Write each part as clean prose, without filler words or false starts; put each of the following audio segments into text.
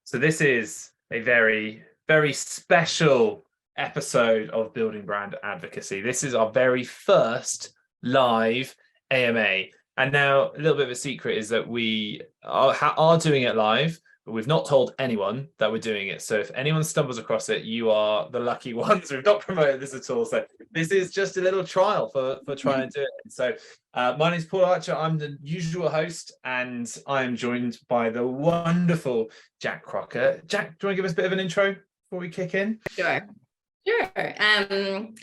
So this is a very, very special episode of Building Brand Advocacy. This is our very first live AMA. And now a little bit of a secret is that we are doing it live, but we've not told anyone that we're doing it. So if anyone stumbles across it, you are the lucky ones. We've not promoted this at all. So this is just a little trial for trying to do it. So my name is Paul Archer. I'm the usual host, and I am joined by the wonderful Jack Crocker. Jack, do you want to give us a bit of an intro before we kick in? Sure.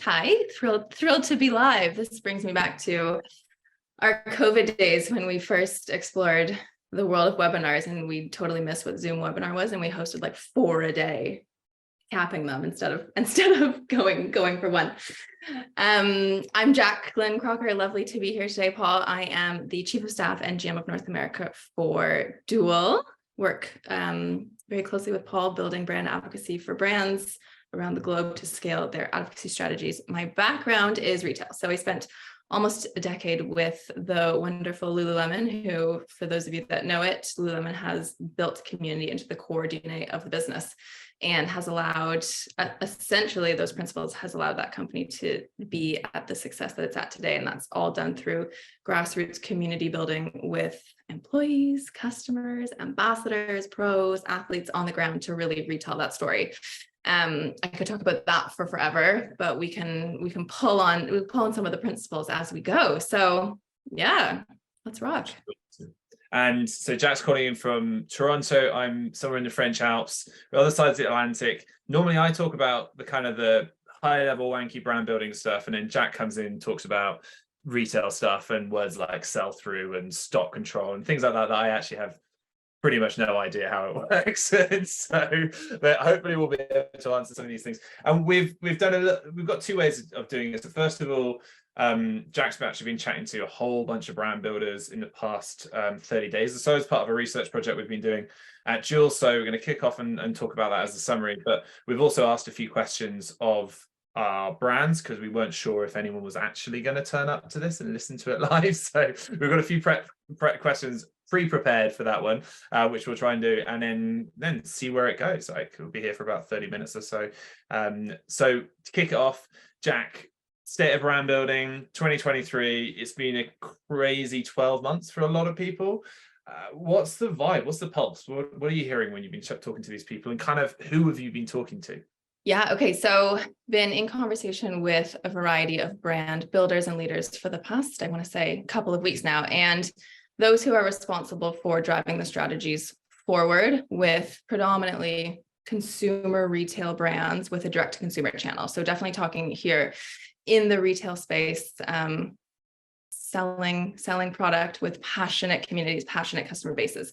Hi, thrilled to be live. This brings me back to our COVID days when we first explored the world of webinars, and we totally missed what Zoom webinar was, and we hosted like 4 a day, capping them instead of going for one. I'm Jaclyn Crocker. Lovely to be here today, Paul. I am the Chief of Staff and GM of North America for Duel. Work very closely with Paul, building brand advocacy for brands around the globe to scale their advocacy strategies. My background is retail. So I spent almost a decade with the wonderful Lululemon, who, for those of you that know it, Lululemon has built community into the core DNA of the business and has allowed, essentially those principles has allowed that company to be at the success that it's at today. And that's all done through grassroots community building with employees, customers, ambassadors, pros, athletes on the ground to really retell that story. I could talk about that for forever, but we can pull on some of the principles as we go. So yeah, let's rock. And so Jack's calling in from Toronto. I'm somewhere in the French Alps, the other side of the Atlantic. Normally I talk about the kind of the high level wanky brand building stuff, and then Jack comes in and talks about retail stuff and words like sell through and stock control and things like that I actually have pretty much no idea how it works. And so, but hopefully we'll be able to answer some of these things. And we've got 2 ways of doing it. So first of all, Jack's actually been chatting to a whole bunch of brand builders in the past 30 days or so as part of a research project we've been doing at Duel. So we're going to kick off and talk about that as a summary. But we've also asked a few questions of our brands because we weren't sure if anyone was actually going to turn up to this and listen to it live. So we've got a few prep questions pre-prepared for that one, which we'll try and do, and then see where it goes. Like, we'll be here for about 30 minutes or so. So to kick it off, Jack, state of brand building 2023. It's been a crazy 12 months for a lot of people. What's the vibe? What's the pulse? What are you hearing when you've been talking to these people, and kind of who have you been talking to? Yeah. Okay. So been in conversation with a variety of brand builders and leaders for the past, I want to say, couple of weeks now. And those who are responsible for driving the strategies forward with predominantly consumer retail brands with a direct to consumer channel. So definitely talking here in the retail space, selling product with passionate communities, passionate customer bases.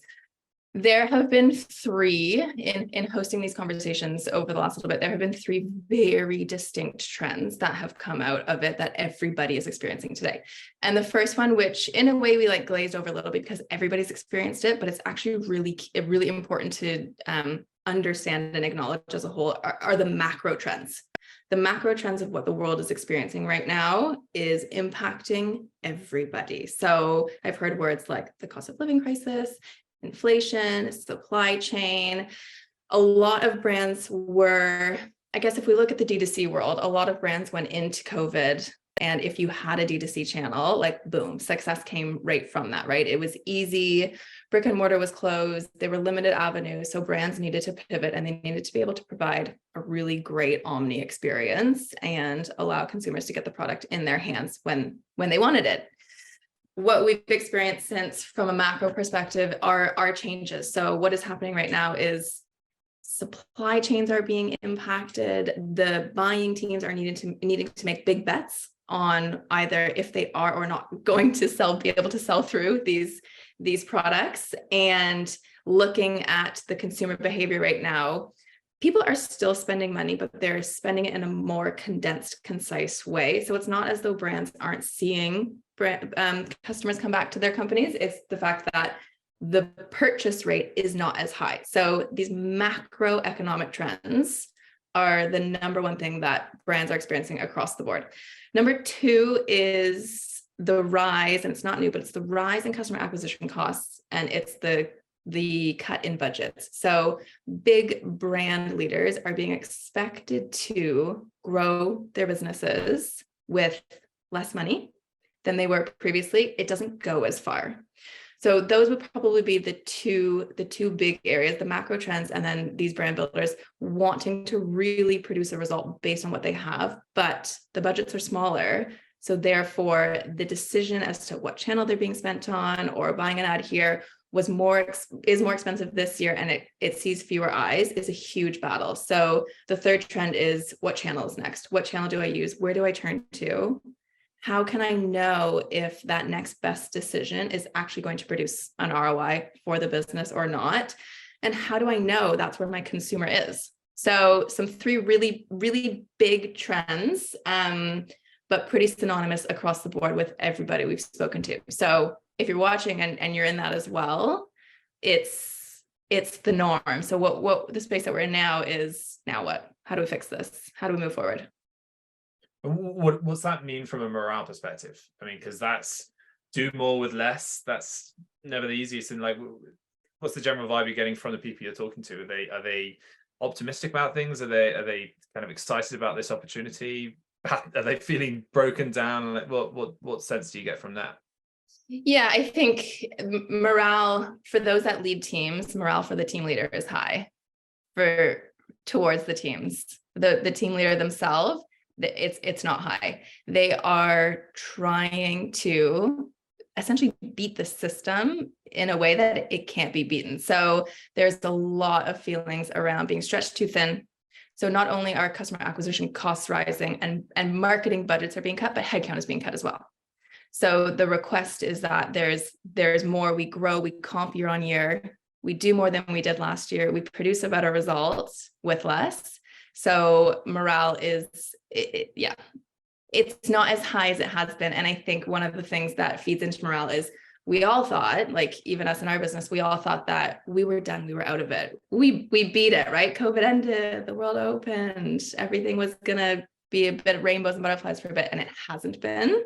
There have been 3 in hosting these conversations over the last little bit. There have been 3 very distinct trends that have come out of it that everybody is experiencing today. And the first one, which in a way we like glazed over a little bit because everybody's experienced it, but it's actually really important to understand and acknowledge as a whole are the macro trends. The macro trends of what the world is experiencing right now is impacting everybody. So I've heard words like the cost of living crisis, inflation, supply chain. A lot of brands were, I guess if we look at the D2C world, a lot of brands went into COVID, and if you had a D2C channel, like boom, success came right from that, right? It was easy, brick and mortar was closed, there were limited avenues, so brands needed to pivot and they needed to be able to provide a really great omni experience and allow consumers to get the product in their hands when they wanted it. What we've experienced since from a macro perspective are changes. So what is happening right now is supply chains are being impacted. The buying teams are needing to make big bets on either if they are or not going to be able to sell through these products. And looking at the consumer behavior right now, people are still spending money, but they're spending it in a more condensed, concise way. So it's not as though brands aren't seeing customers come back to their companies. It's the fact that the purchase rate is not as high. So these macroeconomic trends are the number one thing that brands are experiencing across the board. Number 2 is the rise, and it's not new, but it's the rise in customer acquisition costs, and it's the the cut in budgets. So big brand leaders are being expected to grow their businesses with less money than they were previously. It doesn't go as far. So those would probably be the two big areas, the macro trends, and then these brand builders wanting to really produce a result based on what they have, but the budgets are smaller. So therefore, the decision as to what channel they're being spent on or buying an ad here is more expensive this year, and it sees fewer eyes, is a huge battle. So the third trend is, what channel is next? What channel do I use? Where do I turn to? How can I know if that next best decision is actually going to produce an ROI for the business or not? And how do I know that's where my consumer is? So some three really, really big trends, but pretty synonymous across the board with everybody we've spoken to. So if you're watching and you're in that as well, it's the norm. So what the space that we're in now is, now what? How do we fix this? How do we move forward? What's that mean from a morale perspective? I mean, because that's do more with less. That's never the easiest. And like, what's the general vibe you're getting from the people you're talking to? Are they optimistic about things? Are they kind of excited about this opportunity? Are they feeling broken down? Like, what sense do you get from that? Yeah, I think morale for those that lead teams, morale for the team leader is high towards the teams. The team leader themselves, it's not high. They are trying to essentially beat the system in a way that it can't be beaten. So there's a lot of feelings around being stretched too thin. So not only are customer acquisition costs rising and marketing budgets are being cut, but headcount is being cut as well. So the request is that there's more, we grow, we comp year on year, we do more than we did last year, we produce a better result with less. So morale is, it's not as high as it has been. And I think one of the things that feeds into morale is, we all thought, like even us in our business, we all thought that we were done, we were out of it. We beat it, right? COVID ended, the world opened, everything was gonna be a bit of rainbows and butterflies for a bit, and it hasn't been.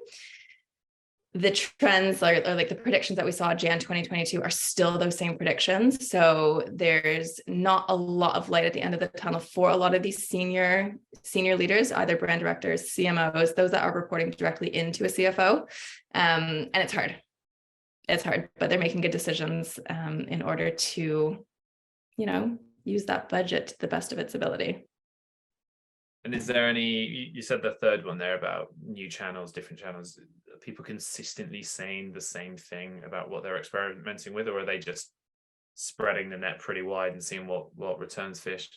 The trends or like the predictions that we saw Jan 2022 are still those same predictions. So there's not a lot of light at the end of the tunnel for a lot of these senior leaders, either brand directors, CMOs, those that are reporting directly into a CFO. And it's hard, but they're making good decisions in order to, use that budget to the best of its ability. And is there any, you said the third one there about new channels, different channels, are people consistently saying the same thing about what they're experimenting with, or are they just spreading the net pretty wide and seeing what returns fish?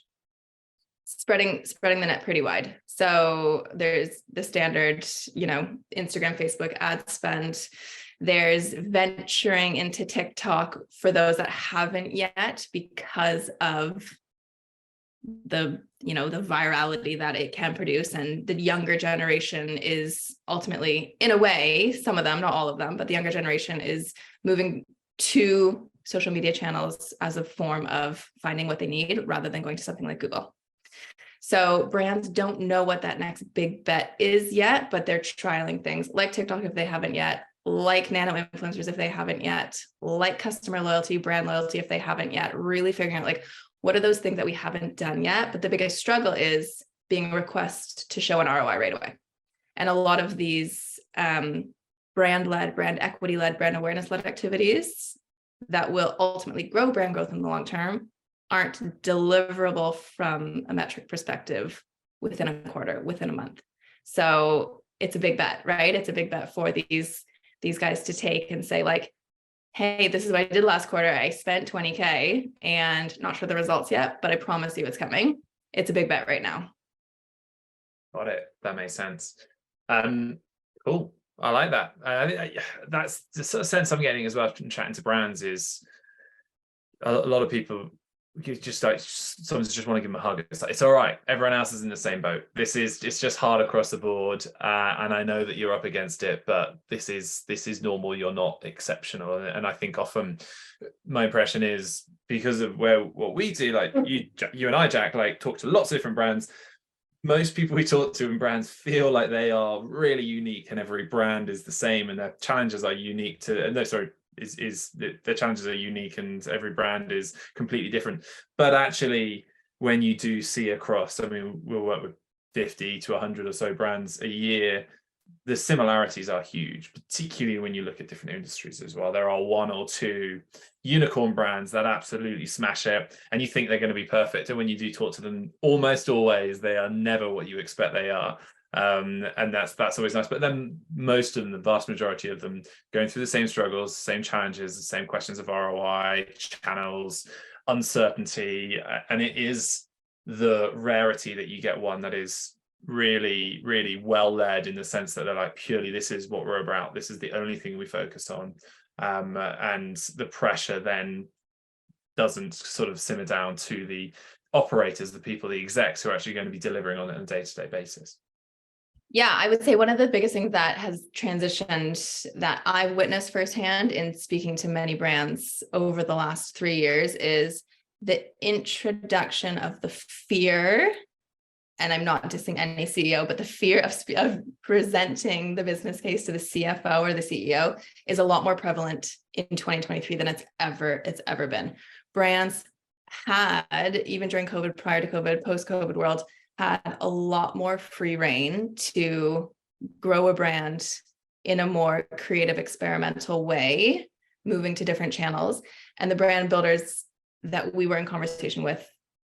Spreading the net pretty wide. So there's the standard, Instagram, Facebook ad spend. There's venturing into TikTok for those that haven't yet, because of the virality that it can produce. And the younger generation is ultimately, in a way, some of them, not all of them, but the younger generation is moving to social media channels as a form of finding what they need rather than going to something like Google. So brands don't know what that next big bet is yet, but they're trialing things like TikTok if they haven't yet, like nano influencers if they haven't yet, like customer loyalty, brand loyalty if they haven't yet, really figuring out like, what are those things that we haven't done yet? But the biggest struggle is being a request to show an ROI right away. And a lot of these brand-led, brand equity-led, brand awareness-led activities that will ultimately grow brand growth in the long term aren't deliverable from a metric perspective within a quarter, within a month. So it's a big bet, right? It's a big bet for these guys to take and say like, hey, this is what I did last quarter. I spent 20K and not sure the results yet, but I promise you it's coming. It's a big bet right now. Got it. That makes sense. Cool. I like that. That's the sort of sense I'm getting as well from chatting to brands is a lot of people just like, someone just want to give them a hug. It's like, it's all right. Everyone else is in the same boat. It's just hard across the board. And I know that you're up against it, but this is normal. You're not exceptional. And I think often my impression is because of what we do, like you and I, Jack, like talk to lots of different brands. Most people we talk to in brands feel like they are really unique and every brand is the same and their challenges are unique to, the challenges are unique and every brand is completely different. But actually, when you do see across, I mean, we'll work with 50 to 100 or so brands a year, the similarities are huge, particularly when you look at different industries as well. There are one or two unicorn brands that absolutely smash it, and you think they're going to be perfect. And when you do talk to them, almost always they are never what you expect they are. And that's always nice. But then most of them, the vast majority of them, going through the same struggles, same challenges, the same questions of ROI, channels, uncertainty, and it is the rarity that you get one that is really, really well led, in the sense that they're like, purely this is what we're about, this is the only thing we focus on, and the pressure then doesn't sort of simmer down to the operators, the people, the execs who are actually going to be delivering on it on a day-to-day basis. Yeah, I would say one of the biggest things that has transitioned that I've witnessed firsthand in speaking to many brands over the last 3 years is the introduction of the fear, and I'm not dissing any CEO, but the fear of presenting the business case to the CFO or the CEO is a lot more prevalent in 2023 than it's ever been. Brands had, even during COVID, prior to COVID, post-COVID world, had a lot more free reign to grow a brand in a more creative, experimental way, moving to different channels. And the brand builders that we were in conversation with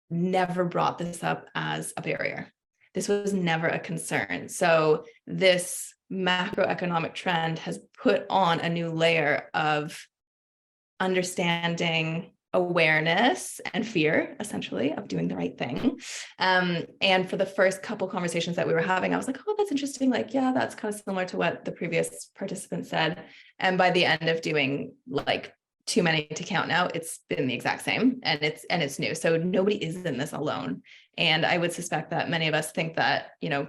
never brought this up as a barrier. This was never a concern. So this macroeconomic trend has put on a new layer of understanding, awareness, and fear, essentially, of doing the right thing. And for the first couple conversations that we were having, I was like, oh, that's interesting. Like, yeah, that's kind of similar to what the previous participant said. And by the end of doing like too many to count now, it's been the exact same, and it's new. So nobody is in this alone. And I would suspect that many of us think that, you know,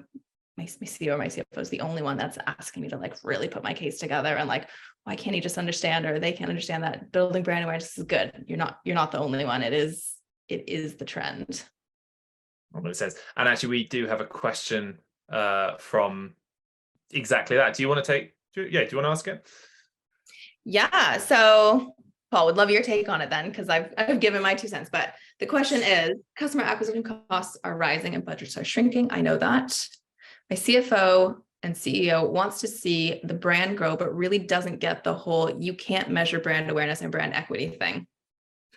my CEO or my CFO is the only one that's asking me to like really put my case together, and like, why can't he just understand, or they can't understand that building brand awareness is good. You're not the only one. It is the trend. What it says. And actually, we do have a question from exactly that. Do you want to ask it? Yeah. So Paul, would love your take on it then, because I've given my 2 cents. But the question is, customer acquisition costs are rising and budgets are shrinking. I know that. My CFO and CEO wants to see the brand grow, but really doesn't get the whole you can't measure brand awareness and brand equity thing.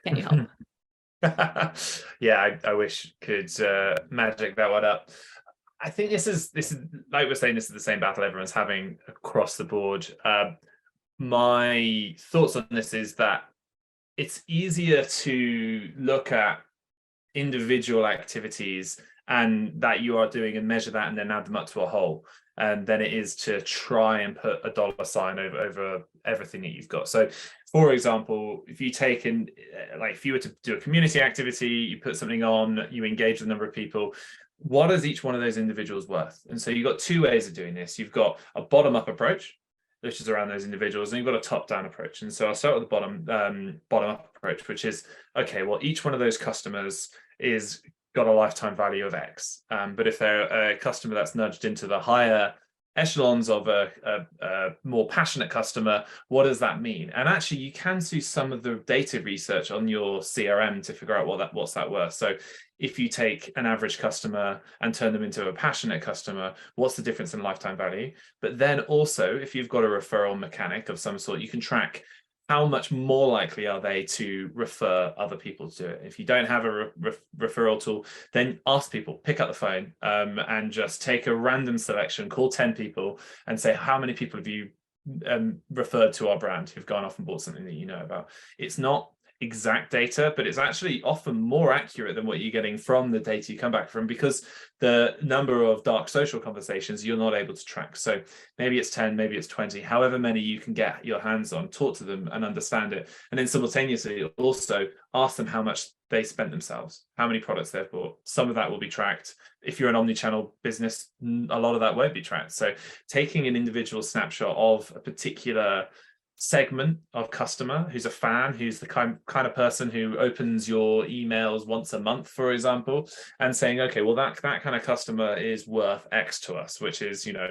Can you help? Yeah, I wish could magic that one up. I think this is like we're saying, this is the same battle everyone's having across the board. My thoughts on this is that it's easier to look at individual activities and that you are doing and measure that and then add them up to a whole, than it is to try and put a dollar sign over everything that you've got. So for example, if you take in, like if you were to do a community activity, you put something on, you engage with a number of people, what is each one of those individuals worth? And so you've got 2 ways of doing this. You've got a bottom-up approach, which is around those individuals, and you've got a top-down approach. And so I'll start with the bottom-up approach, which is, okay, well, each one of those customers is got a lifetime value of X. But if they're a customer that's nudged into the higher echelons of a more passionate customer, what does that mean? And actually, you can do some of the data research on your CRM to figure out what's that worth. So if you take an average customer and turn them into a passionate customer, what's the difference in lifetime value? But then also, if you've got a referral mechanic of some sort, you can track how much more likely are they to refer other people to do it. If you don't have a referral tool, then ask people, pick up the phone, and just take a random selection, call 10 people and say, how many people have you referred to our brand who've gone off and bought something that you know about? It's not exact data, but it's actually often more accurate than what you're getting from the data you come back from, because the number of dark social conversations you're not able to track. So maybe it's 10, maybe it's 20, however many you can get your hands on, talk to them and understand it. And then simultaneously also ask them how much they spent themselves, how many products they've bought. Some of that will be tracked. If you're an omni-channel business, a lot of that won't be tracked. So taking an individual snapshot of a particular segment of customer who's a fan, who's the kind of person who opens your emails once a month, for example, and saying, okay, well, that kind of customer is worth X to us, which is, you know,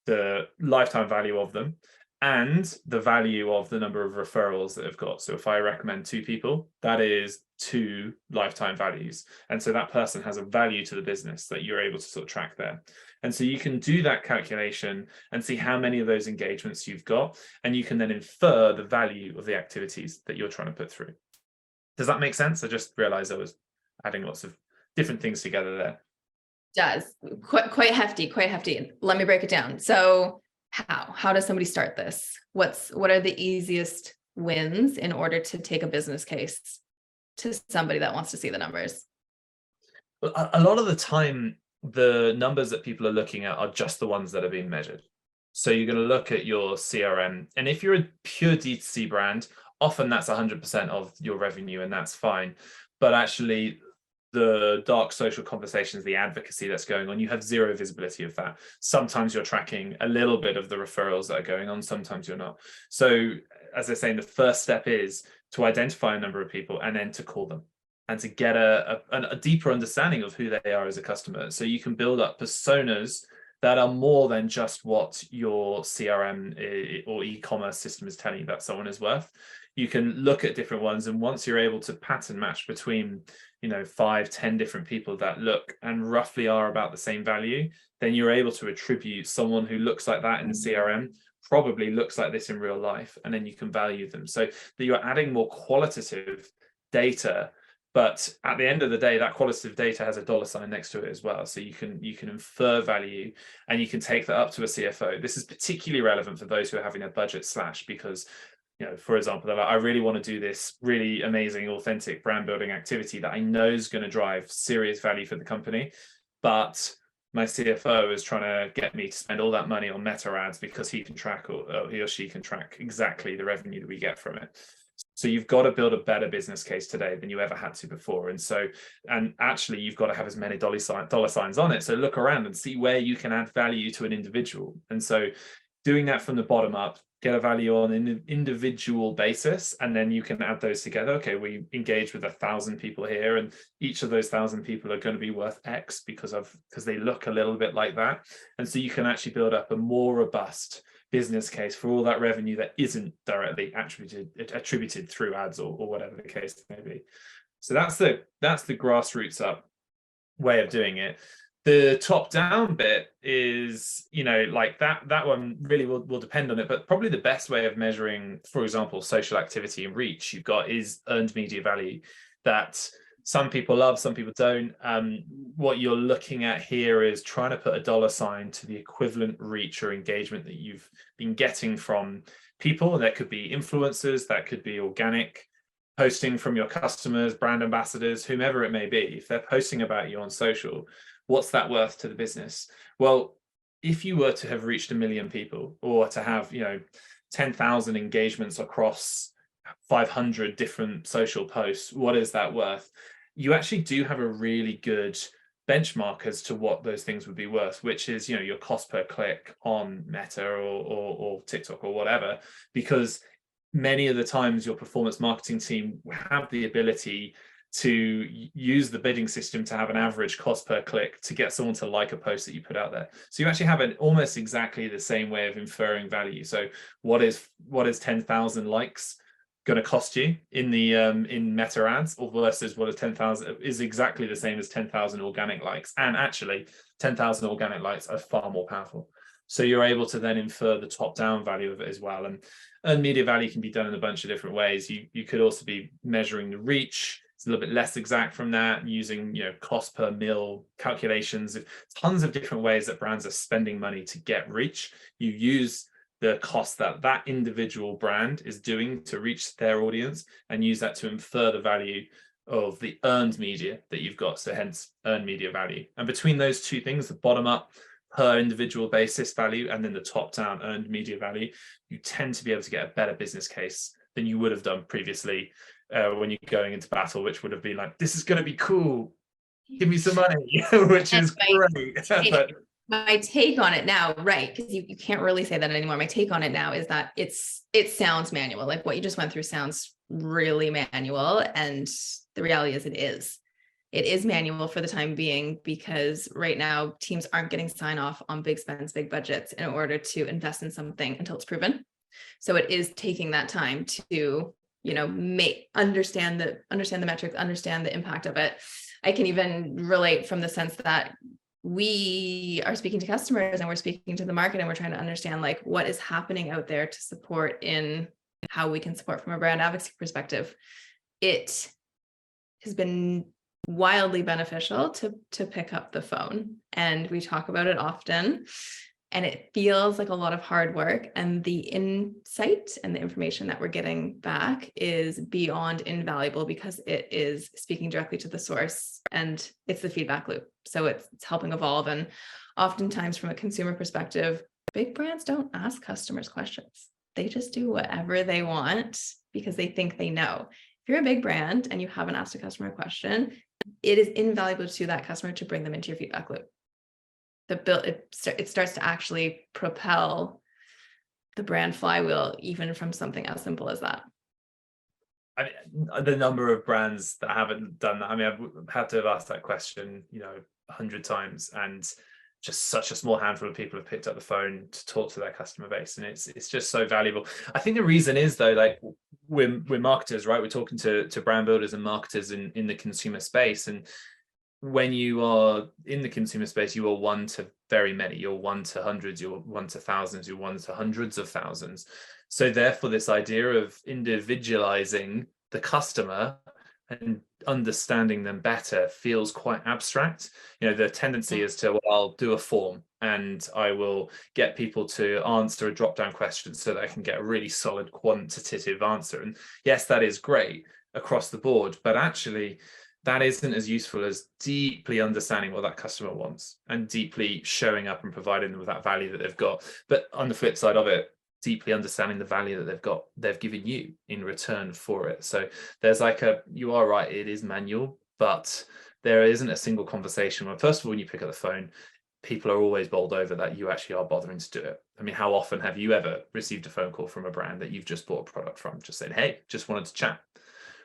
the lifetime value of them. and the value of the number of referrals that they've got. So if I recommend 2 people, that is 2 lifetime values. And so that person has a value to the business that you're able to sort of track there. And so you can do that calculation and see how many of those engagements you've got, and you can then infer the value of the activities that you're trying to put through. Does that make sense? I just realized I was adding lots of different things together there. Does quite hefty. Let me break it down. So how does somebody start this? What are the easiest wins in order to take a business case to somebody that wants to see the numbers? A lot of the time, the numbers that people are looking at are just the ones that are being measured. So you're going to look at your CRM, and if you're a pure D2C brand, often that's 100% of your revenue, and that's fine. But actually, the dark social conversations, the advocacy that's going on, you have zero visibility of that. Sometimes you're tracking a little bit of the referrals that are going on, sometimes you're not. So as I say, the first step is to identify a number of people and then to call them and to get a deeper understanding of who they are as a customer. So you can build up personas that are more than just what your CRM or e-commerce system is telling you that someone is worth. You can look at different ones, and once you're able to pattern match between 5-10 different people that look and roughly are about the same value, then you're able to attribute someone who looks like that in the CRM probably looks like this in real life, and then you can value them. So that you're adding more qualitative data, but at the end of the day, that qualitative data has a $ next to it as well. So you can infer value, and you can take that up to a CFO. This is particularly relevant for those who are having a budget slash, because for example, they're like, I really want to do this really amazing, authentic brand building activity that I know is going to drive serious value for the company, but my CFO is trying to get me to spend all that money on meta ads because he can track, or he or she can track exactly the revenue that we get from it. So you've got to build a better business case today than you ever had to before. And actually, you've got to have as many dollar signs on it. So look around and see where you can add value to an individual. And so doing that from the bottom up, get a value on an individual basis, and then you can add those together. Okay, we engage with 1,000 people here, and each of those 1,000 people are going to be worth X because they look a little bit like that. And so you can actually build up a more robust business case for all that revenue that isn't directly attributed through ads or whatever the case may be. So that's the grassroots up way of doing it. The top down bit is, like that one really will depend on it, but probably the best way of measuring, for example, social activity and reach you've got is earned media value, that some people love, some people don't. What you're looking at here is trying to put a $ to the equivalent reach or engagement that you've been getting from people. That could be influencers, that could be organic posting from your customers, brand ambassadors, whomever it may be. If they're posting about you on social, what's that worth to the business? Well, if you were to have reached 1 million people, or to have 10,000 engagements across 500 different social posts, what is that worth? You actually do have a really good benchmark as to what those things would be worth, which is your cost per click on Meta or TikTok or whatever, because many of the times your performance marketing team have the ability to use the bidding system to have an average cost per click to get someone to like a post that you put out there. So you actually have an almost exactly the same way of inferring value. So what is 10,000 likes going to cost you in the in meta ads, or versus what is 10,000 is exactly the same as 10,000 organic likes. And actually 10,000 organic likes are far more powerful. So you're able to then infer the top down value of it as well. And media value can be done in a bunch of different ways. You could also be measuring the reach. It's a little bit less exact from that, using cost per mil calculations. Tons of different ways that brands are spending money to get reach. You use the cost that individual brand is doing to reach their audience, and use that to infer the value of the earned media that you've got. So hence earned media value. And between those two things, the bottom up per individual basis value, and then the top down earned media value, you tend to be able to get a better business case than you would have done previously when you're going into battle, which would have been like, this is going to be cool, give me some money, which is great. But my take on it now, right, because you can't really say that anymore. My take on it now is that it sounds manual. Like what you just went through sounds really manual, and the reality is it is manual for the time being, because right now teams aren't getting sign off on big spends, big budgets in order to invest in something until it's proven. So it is taking that time to, understand the metrics, understand the impact of it. I can even relate from the sense that we are speaking to customers and we're speaking to the market and we're trying to understand like what is happening out there to support in how we can support from a brand advocacy perspective. It has been wildly beneficial to pick up the phone, and we talk about it often, and it feels like a lot of hard work, and the insight and the information that we're getting back is beyond invaluable because it is speaking directly to the source and it's the feedback loop. So it's helping evolve. And oftentimes from a consumer perspective, big brands don't ask customers questions. They just do whatever they want because they think they know. If you're a big brand and you haven't asked a customer a question, it is invaluable to that customer to bring them into your feedback loop. It starts to actually propel the brand flywheel, even from something as simple as that. I mean, the number of brands that haven't done that. I mean, I've had to have asked that question, 100 times, and just such a small handful of people have picked up the phone to talk to their customer base, and it's just so valuable. I think the reason is though, like we're marketers, right? We're talking to brand builders and marketers in the consumer space, and when you are in the consumer space, you are one to very many. You're one to hundreds, you're one to thousands, you're one to hundreds of thousands. So therefore, this idea of individualizing the customer and understanding them better feels quite abstract. The tendency is to, well, I'll do a form and I will get people to answer a drop-down question so that I can get a really solid quantitative answer. And yes, that is great across the board, but actually that isn't as useful as deeply understanding what that customer wants and deeply showing up and providing them with that value that they've got. But on the flip side of it, deeply understanding the value that they've given you in return for it. So there's you are right, it is manual, but there isn't a single conversation where, first of all, when you pick up the phone, people are always bowled over that you actually are bothering to do it. I mean, how often have you ever received a phone call from a brand that you've just bought a product from, just saying, hey, just wanted to chat.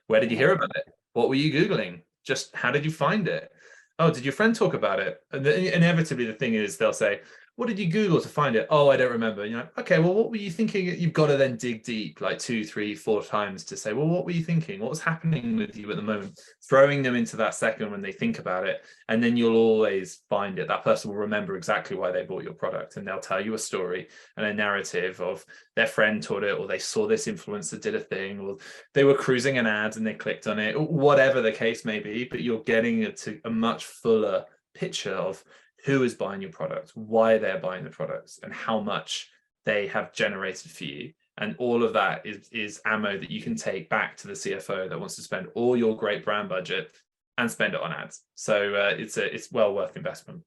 Where did you hear about it? What were you Googling? Just how did you find it? Oh, did your friend talk about it? And then inevitably the thing is they'll say, what did you Google to find it? Oh, I don't remember. And you're like, okay, well, what were you thinking? You've got to then dig deep, like 2, 3, 4 times to say, well, what were you thinking? What was happening with you at the moment? Throwing them into that second when they think about it. And then you'll always find it. That person will remember exactly why they bought your product. And they'll tell you a story and a narrative of their friend taught it, or they saw this influencer did a thing, or they were cruising an ad and they clicked on it, whatever the case may be. But you're getting a much fuller picture of who is buying your product, why they're buying the products, and how much they have generated for you. And all of that is ammo that you can take back to the CFO that wants to spend all your great brand budget and spend it on ads. So it's well worth investment.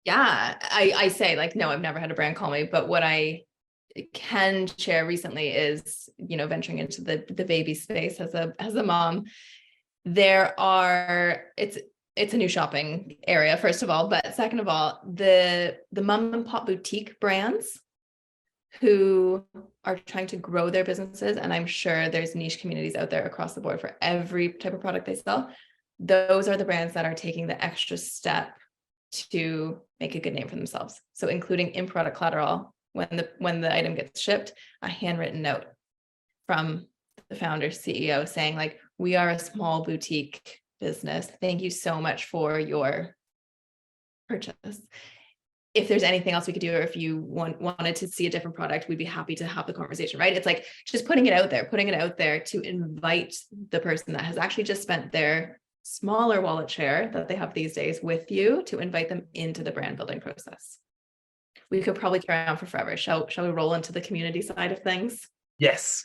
Yeah, I say no, I've never had a brand call me, but what I can share recently is, venturing into the baby space as a mom. It's a new shopping area, first of all, but second of all, the mom and pop boutique brands who are trying to grow their businesses, and I'm sure there's niche communities out there across the board for every type of product they sell. Those are the brands that are taking the extra step to make a good name for themselves. So including in-product collateral when the item gets shipped, a handwritten note from the founder, CEO saying we are a small boutique business. Thank you so much for your purchase. If there's anything else we could do, or if you wanted to see a different product, we'd be happy to have the conversation, right? It's just putting it out there to invite the person that has actually just spent their smaller wallet share that they have these days with you, to invite them into the brand building process. We could probably carry on for forever. Shall we roll into the community side of things? Yes.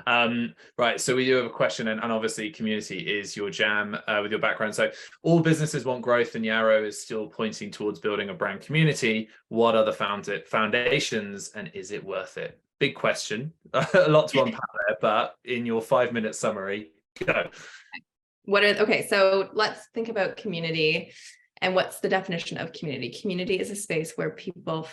Right, so we do have a question, and obviously community is your jam with your background. So all businesses want growth, and Yarrow is still pointing towards building a brand community. What are the foundations, and is it worth it? Big question, a lot to unpack there, but in your 5-minute summary, go. So let's think about community and what's the definition of community. Community is a space where people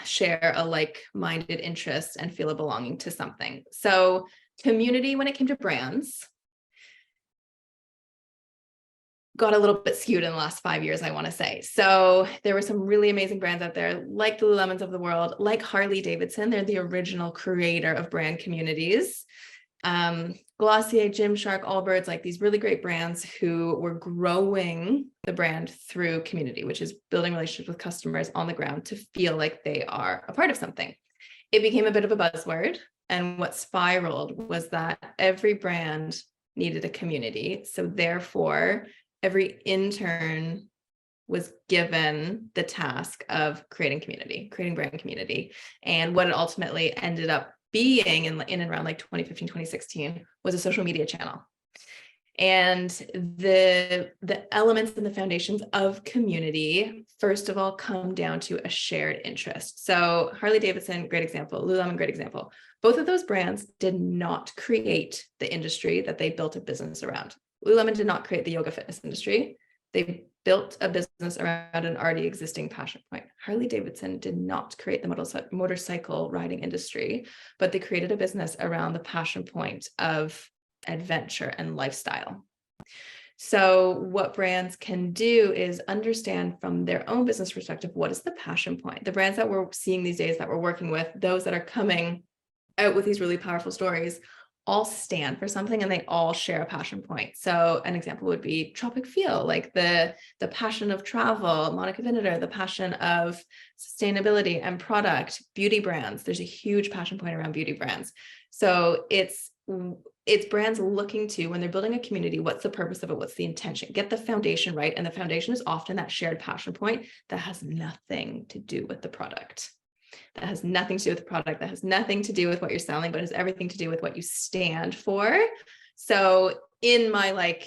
share a like-minded interest and feel a belonging to something. So community, when it came to brands, got a little bit skewed in the last 5 years, I want to say. So there were some really amazing brands out there, like the Lululemons of the world, like Harley Davidson. They're the original creator of brand communities. Glossier, Gymshark, Allbirds, like these really great brands who were growing the brand through community, which is building relationships with customers on the ground to feel like they are a part of something. It became a bit of a buzzword. And what spiraled was that every brand needed a community. So therefore, every intern was given the task of creating community, creating brand community. And what it ultimately ended up being in and around like 2015, 2016 was a social media channel. And the elements and the foundations of community, first of all, come down to a shared interest. So Harley Davidson, great example. Lululemon, great example. Both of those brands did not create the industry that they built a business around. Lululemon did not create the yoga fitness industry. They built a business around an already existing passion point. Harley Davidson did not create the motorcycle riding industry, but they created a business around the passion point of adventure and lifestyle. So what brands can do is understand from their own business perspective, what is the passion point? The brands that we're seeing these days that we're working with, those that are coming out with these really powerful stories, all stand for something and they all share a passion point. So an example would be Tropic Feel, like the passion of travel, Monica Vinader, the passion of sustainability and product, beauty brands. There's a huge passion point around beauty brands. So it's brands looking to, when they're building a community, what's the purpose of it? What's the intention? Get the foundation right. And the foundation is often that shared passion point that has nothing to do with the product. That has nothing to do with the product, that has nothing to do with what you're selling, but has everything to do with what you stand for. So in my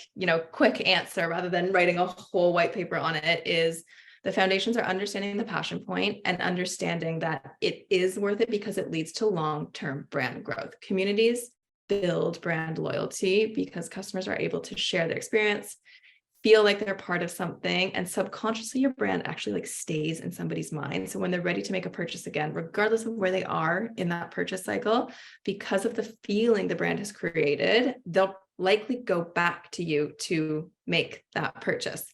quick answer, rather than writing a whole white paper on it, is the foundations are understanding the passion point and understanding that it is worth it because it leads to long-term brand growth. Communities build brand loyalty because customers are able to share their experience, feel like they're part of something, and subconsciously your brand actually stays in somebody's mind. So when they're ready to make a purchase again, regardless of where they are in that purchase cycle, because of the feeling the brand has created, they'll likely go back to you to make that purchase.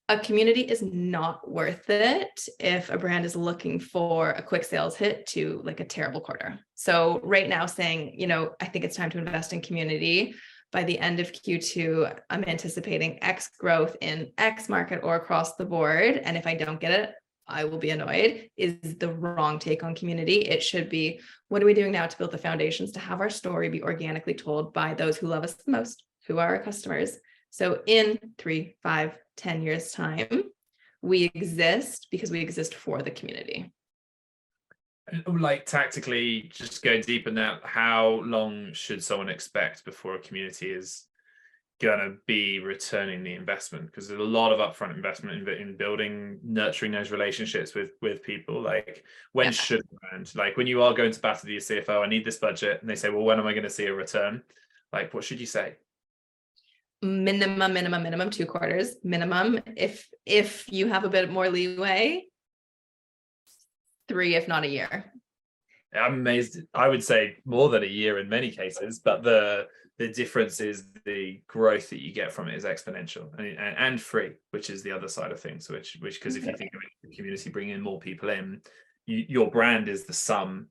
A community is not worth it if a brand is looking for a quick sales hit to a terrible quarter. So right now saying, I think it's time to invest in community. By the end of Q2, I'm anticipating X growth in X market or across the board. And if I don't get it, I will be annoyed, is the wrong take on community. It should be, what are we doing now to build the foundations to have our story be organically told by those who love us the most, who are our customers. So in 3, 5, 10 years time, we exist because we exist for the community. Tactically, just go deeper now, how long should someone expect before a community is gonna be returning the investment? Because there's a lot of upfront investment in building, nurturing those relationships with people. When should a brand, when you are going to battle to your CFO, I need this budget, and they say, well, when am I going to see a return? What should you say? Minimum 2 quarters minimum. If you have a bit more leeway, 3, if not a year. I'm amazed. I would say more than a year in many cases, but the difference is the growth that you get from it is exponential and free, which is the other side of things. Which because if you think of the community bringing more people in, your brand is the sum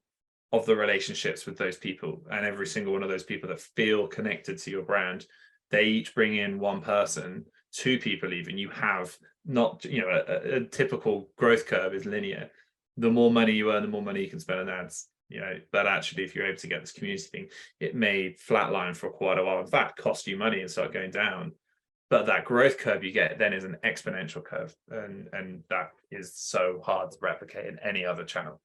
of the relationships with those people, and every single one of those people that feel connected to your brand, they each bring in one person, 2 people even. You have not, a typical growth curve is linear. The more money you earn, the more money you can spend on ads. But actually, if you're able to get this community thing, it may flatline for quite a while. In fact, cost you money and start going down. But that growth curve you get then is an exponential curve, and that is so hard to replicate in any other channel.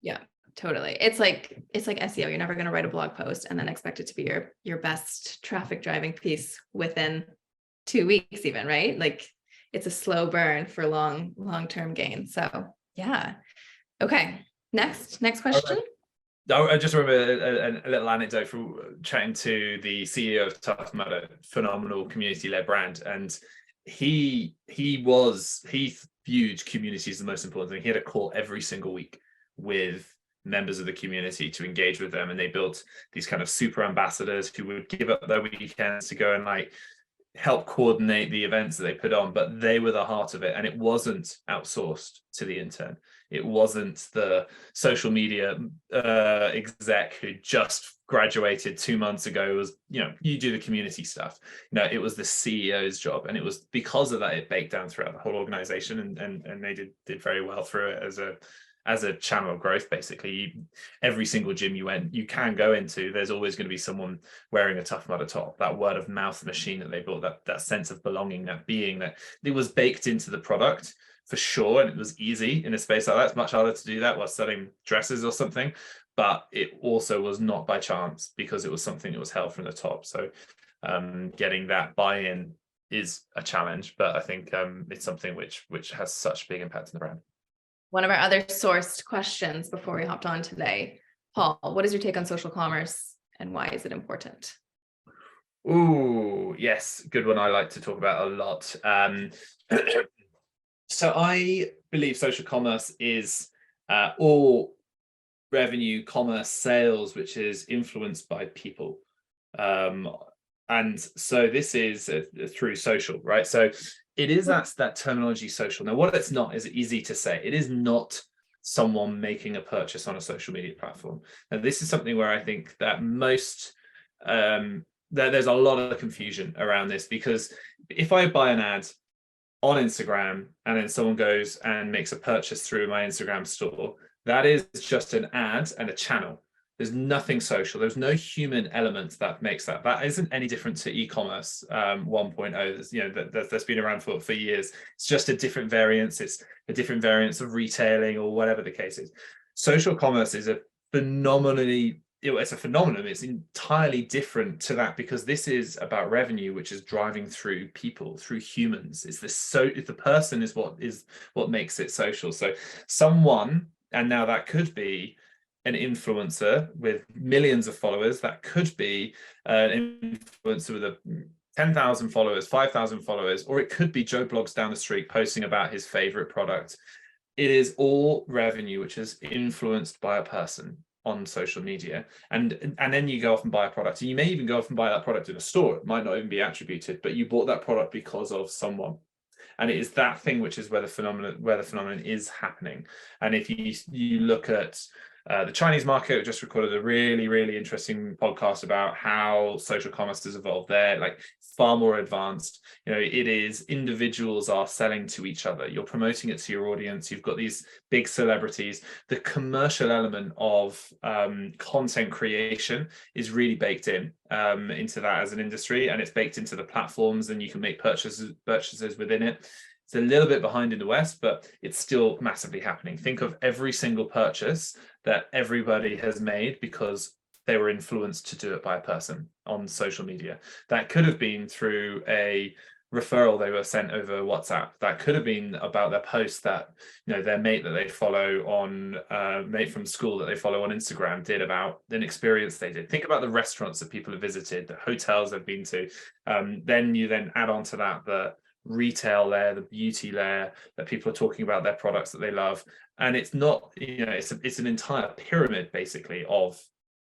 Yeah, totally. It's like SEO. You're never going to write a blog post and then expect it to be your best traffic driving piece within 2 weeks, even, right? It's a slow burn for long-term gain. So yeah. Okay. Next question. I just remember a little anecdote from chatting to the CEO of Tough Mudder, phenomenal community-led brand, and he viewed community as the most important thing. He had a call every single week with members of the community to engage with them, and they built these kind of super ambassadors who would give up their weekends to go and help coordinate the events that they put on, but they were the heart of it, and it wasn't outsourced to the intern. It wasn't the social media exec who just graduated 2 months ago. It was, you do the community stuff. It was the CEO's job, and it was because of that it baked down throughout the whole organization, and they did very well through it as a channel of growth. Basically, every single gym you can go into, there's always going to be someone wearing a Tough Mudder top. That word of mouth machine that they built, that sense of belonging, that being, that it was baked into the product for sure, and it was easy in a space like that. It's much harder to do that while selling dresses or something, but it also was not by chance, because it was something that was held from the top. So getting that buy-in is a challenge, but I think it's something which has such big impact on the brand. One of our other sourced questions before we hopped on today, Paul, what is your take on social commerce and why is it important? Ooh, yes, good one. I like to talk about a lot. So I believe social commerce is all revenue, commerce, sales, which is influenced by people. And so this is through social, right? So it is that terminology, social. Now, what it's not is easy to say. It is not someone making a purchase on a social media platform. Now, this is something where I think that there's a lot of confusion around this, because if I buy an ad on Instagram and then someone goes and makes a purchase through my Instagram store, that is just an ad and a channel. There's nothing social. There's no human element that makes that. That isn't any different to e-commerce 1.0. That's been around for years. It's just a different variance. It's a different variance of retailing or whatever the case is. Social commerce is it's a phenomenon. It's entirely different to that, because this is about revenue, which is driving through people, through humans. If the person is what makes it social. So someone, and now that could be an influencer with millions of followers, that could be an influencer with 10,000 followers, 5,000 followers, or it could be Joe Blogs down the street posting about his favorite product. It is all revenue which is influenced by a person on social media, and then you go off and buy a product, and you may even go off and buy that product in a store. It might not even be attributed, but you bought that product because of someone. And it is that thing which is where the phenomenon is happening. And if you look at the Chinese market, we just recorded a really, really interesting podcast about how social commerce has evolved there, like far more advanced. It is individuals are selling to each other. You're promoting it to your audience. You've got these big celebrities. The commercial element of content creation is really baked into that as an industry, and it's baked into the platforms, and you can make purchases within it. It's a little bit behind in the West, but it's still massively happening. Think of every single purchase that everybody has made because they were influenced to do it by a person on social media. That could have been through a referral they were sent over WhatsApp. That could have been about their post that their mate that they follow on mate from school that they follow on Instagram did about an experience they did. Think about the restaurants that people have visited, the hotels they've been to. Then you add on to that the retail layer, the beauty layer, that people are talking about their products that they love. And it's not, it's an entire pyramid basically of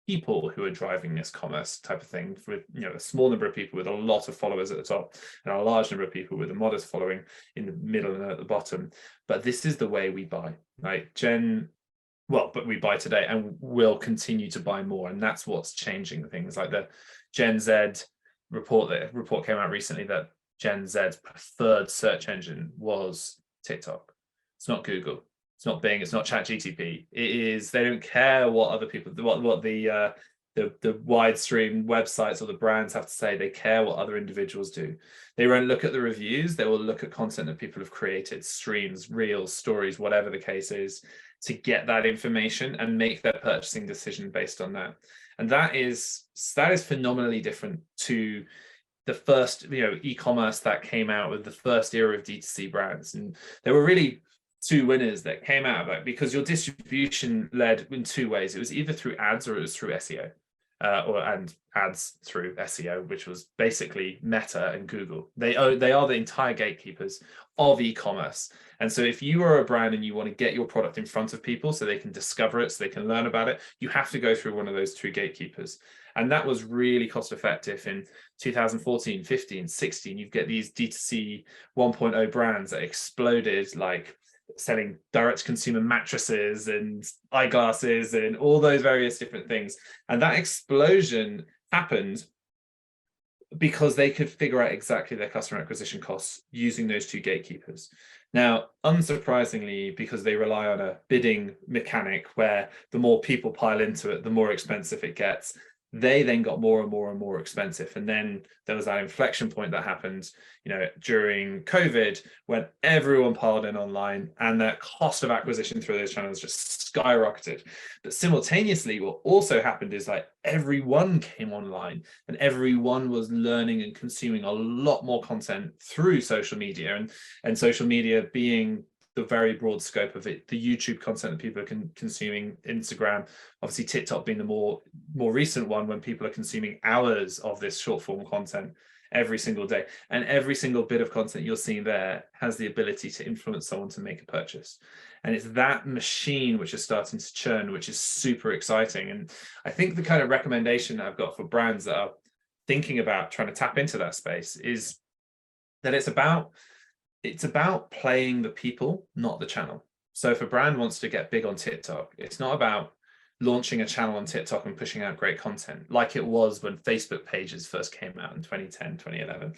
people who are driving this commerce type of thing, with a small number of people with a lot of followers at the top and a large number of people with a modest following in the middle and at the bottom. But this is the way we buy, right? But we buy today and will continue to buy more, and that's what's changing things. Like the Gen Z report came out recently that Gen Z's preferred search engine was TikTok. It's not Google. It's not Bing. It's not ChatGPT. It is. They don't care what other people, what the wide stream websites or the brands have to say. They care what other individuals do. They won't look at the reviews. They will look at content that people have created, streams, reels, stories, whatever the case is, to get that information and make their purchasing decision based on that. And that is phenomenally different to the first, e-commerce that came out with the first era of D2C brands. And there were really two winners that came out of that, because your distribution led in two ways. It was either through ads or it was through SEO, and ads through SEO, which was basically Meta and Google. They are the entire gatekeepers of e-commerce. And so if you are a brand and you want to get your product in front of people so they can discover it, so they can learn about it, you have to go through one of those two gatekeepers. And that was really cost effective in 2014, 15, 16. You get these D2C 1.0 brands that exploded, like selling direct to consumer mattresses and eyeglasses and all those various different things. And that explosion happened because they could figure out exactly their customer acquisition costs using those two gatekeepers. Now, unsurprisingly, because they rely on a bidding mechanic where the more people pile into it, the more expensive it gets, they then got more and more and more expensive. And then there was that inflection point that happened, during COVID, when everyone piled in online and the cost of acquisition through those channels just skyrocketed. But simultaneously, what also happened is like everyone came online and everyone was learning and consuming a lot more content through social media, and social media being the very broad scope of it, the YouTube content that people are consuming, Instagram, obviously TikTok being the more recent one, when people are consuming hours of this short form content every single day. And every single bit of content you're seeing there has the ability to influence someone to make a purchase. And it's that machine which is starting to churn, which is super exciting. And I think the kind of recommendation I've got for brands that are thinking about trying to tap into that space is that it's about playing the people, not the channel. So if a brand wants to get big on TikTok, it's not about launching a channel on TikTok and pushing out great content like it was when Facebook pages first came out in 2010, 2011.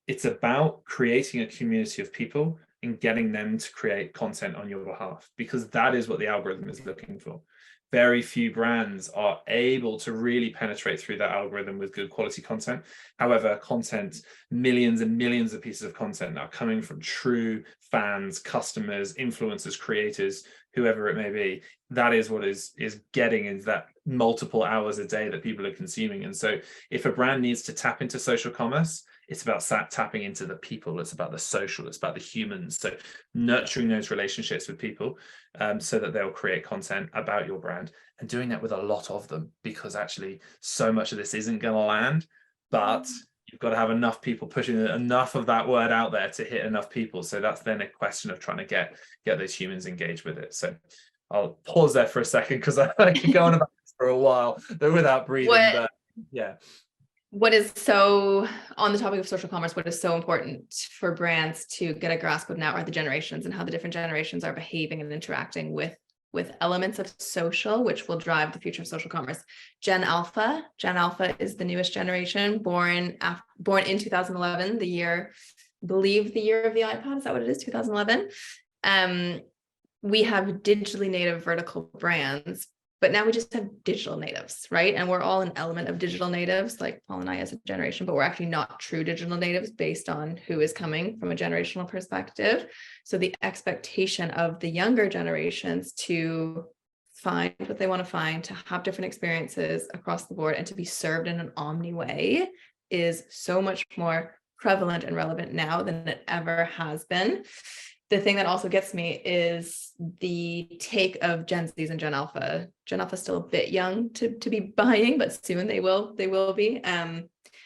It's about creating a community of people and getting them to create content on your behalf, because that is what the algorithm is looking for. Very few brands are able to really penetrate through that algorithm with good quality content. However, millions and millions of pieces of content are coming from true fans, customers, influencers, creators, whoever it may be. That is what is getting is that multiple hours a day that people are consuming. And so if a brand needs to tap into social commerce, it's about tapping into the people. It's about the social. It's about the humans. So nurturing those relationships with people so that they'll create content about your brand, and doing that with a lot of them, because actually so much of this isn't going to land, but you've got to have enough people pushing enough of that word out there to hit enough people. So that's then a question of trying to get those humans engaged with it. So I'll pause there for a second because I could go on about this for a while, but without breathing. But yeah. What is so, on the topic of social commerce, what is so important for brands to get a grasp of now are the generations, and how the different generations are behaving and interacting with elements of social, which will drive the future of social commerce. Gen Alpha is the newest generation, born in 2011, the year of the iPod. Is that what it is? 2011. We have digitally native vertical brands, but now we just have digital natives, right? And we're all an element of digital natives, like Paul and I as a generation, but we're actually not true digital natives based on who is coming from a generational perspective. So the expectation of the younger generations to find what they want to find, to have different experiences across the board, and to be served in an omni way is so much more prevalent and relevant now than it ever has been. The thing that also gets me is the take of Gen Zs and Gen Alpha. Gen Alpha is still a bit young to be buying, but soon they will be.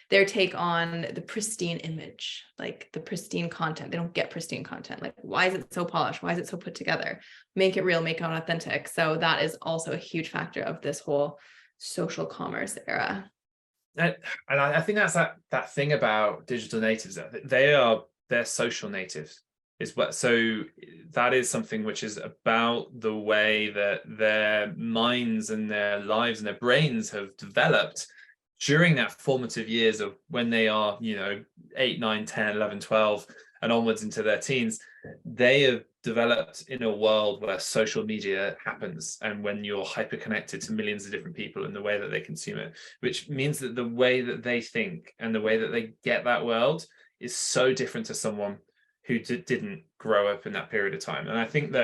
Their take on the pristine image, like the pristine content. They don't get pristine content. Like, why is it so polished? Why is it so put together? Make it real, make it authentic. So that is also a huge factor of this whole social commerce era. And I think that's that thing about digital natives. They're social natives. So that is something which is about the way that their minds and their lives and their brains have developed during that formative years of when they are, 8, 9, 10, 11, 12 and onwards into their teens. They have developed in a world where social media happens, and when you're hyper connected to millions of different people in the way that they consume it, which means that the way that they think and the way that they get that world is so different to someone who didn't grow up in that period of time. And I think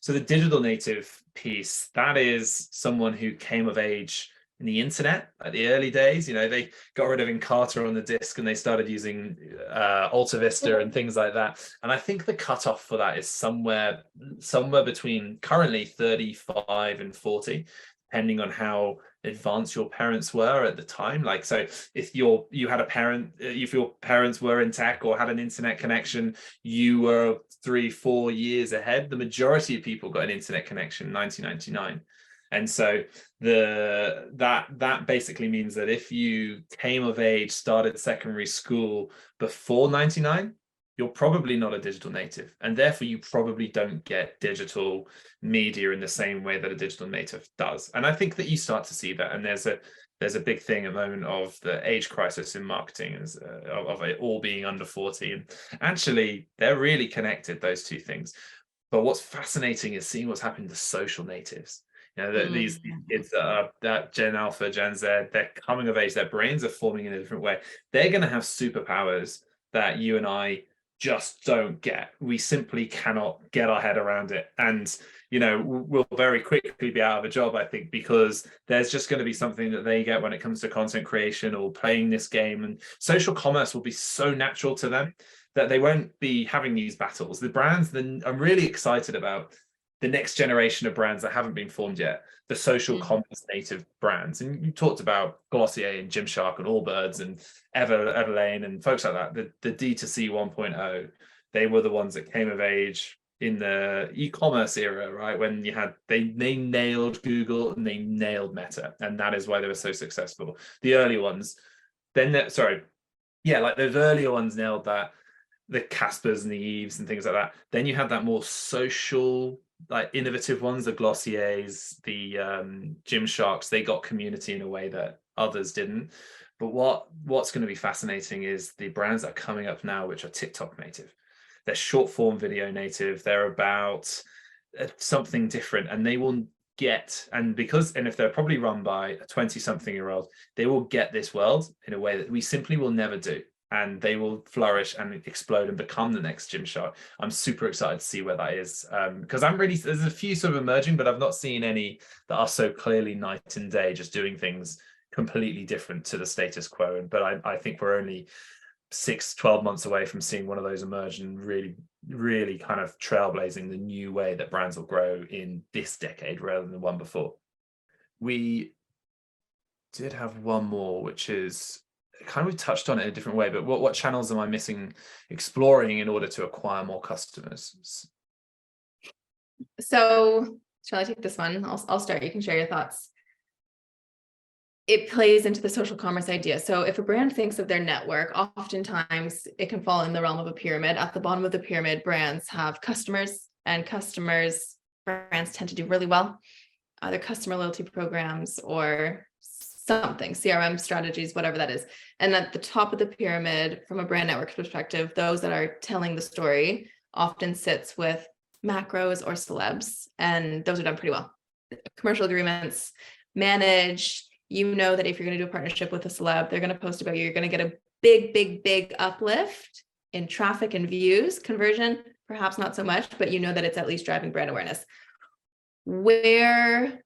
so the digital native piece, that is someone who came of age in the internet at the early days. They got rid of Encarta on the disk and they started using Alta Vista and things like that. And I think the cutoff for that is somewhere between currently 35 and 40, depending on how advanced your parents were at the time. Like, so if you had a parent, if your parents were in tech or had an internet connection, you were 3-4 years ahead. The majority of people got an internet connection in 1999. And so that basically means that if you came of age, started secondary school before 99, you're probably not a digital native, and therefore you probably don't get digital media in the same way that a digital native does. And I think that you start to see that, and there's a big thing at the moment of the age crisis in marketing, of it all being under 40, and actually they're really connected, those two things. But what's fascinating is seeing what's happening to social natives. You know, these kids that Gen Alpha, Gen Z, they're coming of age, their brains are forming in a different way. They're going to have superpowers that you and I just don't get. We simply cannot get our head around it. And, you know, we'll very quickly be out of a job, I think, because there's just going to be something that they get when it comes to content creation or playing this game. And social commerce will be so natural to them that they won't be having these battles. The brands, I'm really excited about the next generation of brands that haven't been formed yet, the social commerce native brands. And you talked about Glossier and Gymshark and Allbirds and Everlane and folks like that. The D2C 1.0, they were the ones that came of age in the e-commerce era, right? When you had, they nailed Google and they nailed Meta. And that is why they were so successful. The early ones, like those earlier ones nailed that, the Caspers and the Eves and things like that. Then you had that more social, like innovative ones, the Glossiers, the Gymsharks. They got community in a way that others didn't. But what's going to be fascinating is the brands that are coming up now, which are TikTok native. They're short form video native. They're about something different, and they will get, and if they're probably run by a 20-something-year-old, they will get this world in a way that we simply will never do. And they will flourish and explode and become the next Gymshark. I'm super excited to see where that is, because there's a few sort of emerging, but I've not seen any that are so clearly night and day, just doing things completely different to the status quo. But I think we're only 6-12 months away from seeing one of those emerge and really, really kind of trailblazing the new way that brands will grow in this decade rather than the one before. We did have one more, which is kind of, we touched on it in a different way, but what channels am I missing exploring in order to acquire more customers? So shall I take this one? I'll start. You can share your thoughts. It plays into the social commerce idea. So if a brand thinks of their network, oftentimes it can fall in the realm of a pyramid. At the bottom of the pyramid, brands have customers, and brands tend to do really well, either customer loyalty programs or something, CRM strategies, whatever that is. And at the top of the pyramid, from a brand network perspective, those that are telling the story often sits with macros or celebs, and those are done pretty well. Commercial agreements managed. You know that if you're going to do a partnership with a celeb, they're going to post about you. You're going to get a big uplift in traffic and views. Conversion, perhaps not so much, but you know that it's at least driving brand awareness. Where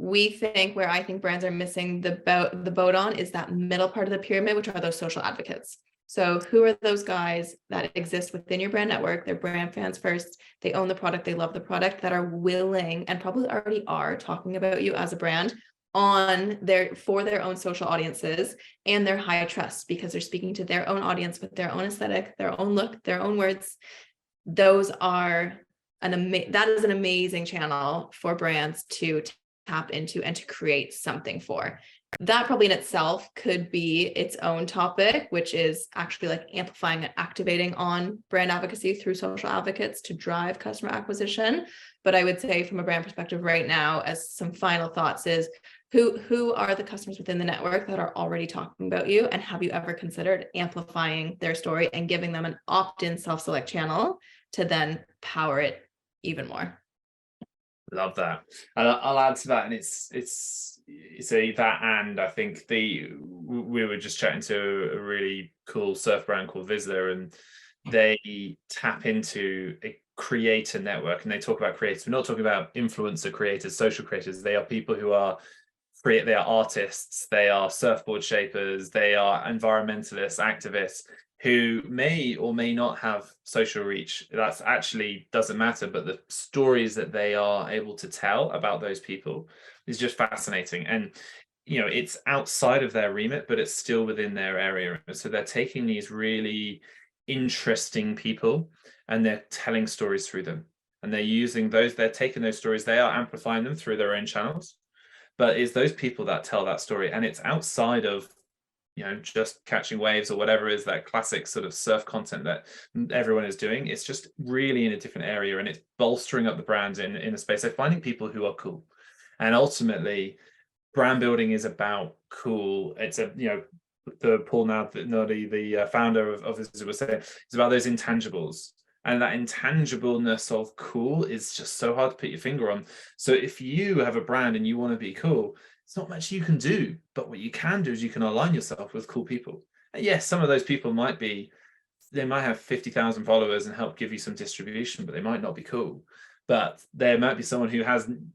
I think brands are missing the boat on is that middle part of the pyramid, which are those social advocates. So who are those guys that exist within your brand network? They're brand fans first. They own the product. They love the product, that are willing and probably already are talking about you as a brand for their own social audiences, and they're high trust because they're speaking to their own audience with their own aesthetic, their own look, their own words. That is an amazing channel for brands to tap into and to create something for. That probably in itself could be its own topic, which is actually like amplifying and activating on brand advocacy through social advocates to drive customer acquisition. But I would say from a brand perspective right now, as some final thoughts, is who are the customers within the network that are already talking about you, and have you ever considered amplifying their story and giving them an opt-in self-select channel to then power it even more? Love that. And I'll add to that, and it's that, and I think we were just chatting to a really cool surf brand called Vizsla, and they tap into a creator network, and they talk about creators. We're not talking about influencer creators, social creators. They are people who are they are artists, they are surfboard shapers, they are environmentalists, activists, who may or may not have social reach. That's actually doesn't matter, but the stories that they are able to tell about those people is just fascinating. And it's outside of their remit, but it's still within their area. So they're taking these really interesting people and they're telling stories through them. and they're using those, they're taking those stories, they are amplifying them through their own channels. But it's those people that tell that story, and it's outside of, you know, just catching waves or whatever is that classic sort of surf content that everyone is doing. It's just really in a different area, and it's bolstering up the brands in a space. So finding people who are cool, and ultimately brand building is about cool. It's a, you know, the Paul Noddy, the founder of this, was saying, it's about those intangibles. And that intangibleness of cool is just so hard to put your finger on. So if you have a brand and you want to be cool, it's not much you can do. But what you can do is you can align yourself with cool people. And yes, some of those people might be, they might have 50,000 followers and help give you some distribution, but they might not be cool. But there might be someone who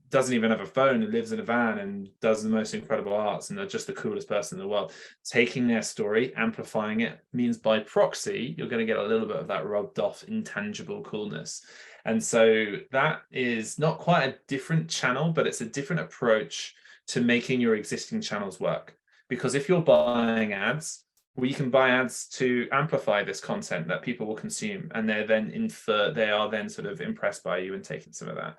doesn't even have a phone and lives in a van and does the most incredible arts, and they're just the coolest person in the world. Taking their story, amplifying it, means by proxy, you're going to get a little bit of that rubbed off intangible coolness. And so that is not quite a different channel, but it's a different approach to making your existing channels work. Because if you're buying ads, well, you can buy ads to amplify this content that people will consume, and they are then sort of impressed by you and taking some of that.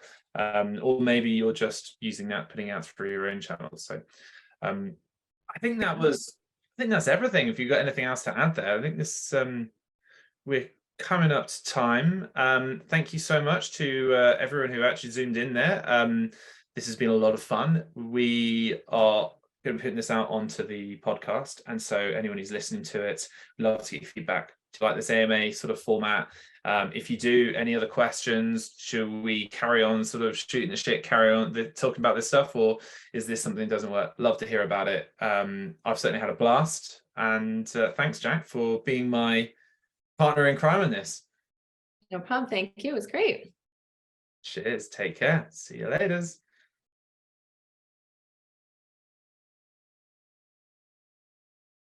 Or maybe you're just using that, putting out through your own channels. So I think that's everything. If you've got anything else to add there, I think this we're coming up to time. Thank you so much to everyone who actually zoomed in there. This has been a lot of fun. We are going to be putting this out onto the podcast, and so anyone who's listening to it, love to get your feedback. Do you like this AMA sort of format? If you do, any other questions? Should we carry on sort of shooting the shit, carry on talking about this stuff, or is this something that doesn't work? Love to hear about it. I've certainly had a blast, and thanks, Jack, for being my partner in crime in this. No problem. Thank you. It was great. Cheers. Take care. See you later.